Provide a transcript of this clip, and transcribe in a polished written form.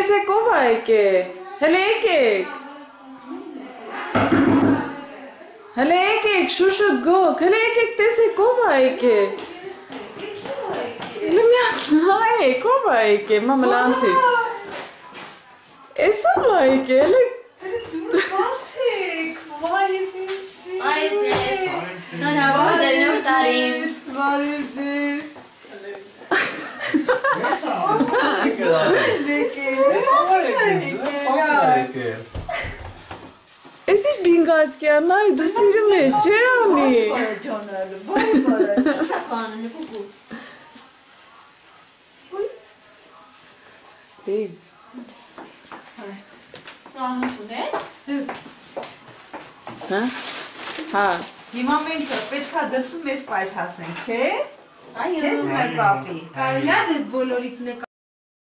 տեսեք ով է եկել։ Հələ եկեք։ Հələ եկեք, շուշուտ գոք, հələ եկեք տեսեք ով է եկել։ Հələ մի հատ նայեք ով է եկել, մամա լանցի։ Էս ով է եկել, հələ Բացեք, վայ զիսի։ Այ ձեզ։ Նորաբար նոր տարին։ Վայ ձեզ։ Էս ինչ բինգացկյան, նայ դու սիրում ես, չէ՞ անի։ Ջանալը, բարը։ Չափանը նկուկու։ Բեյ։ Սանություն ես։ Դուս։ Հա։ Հա։ Հիմա մենք պետքա դրսում մեզ պայթացնենք, չէ՞։ Այո։ Չէ՞ մեր պապի։ Կարելի է դες բոլորիդ նկա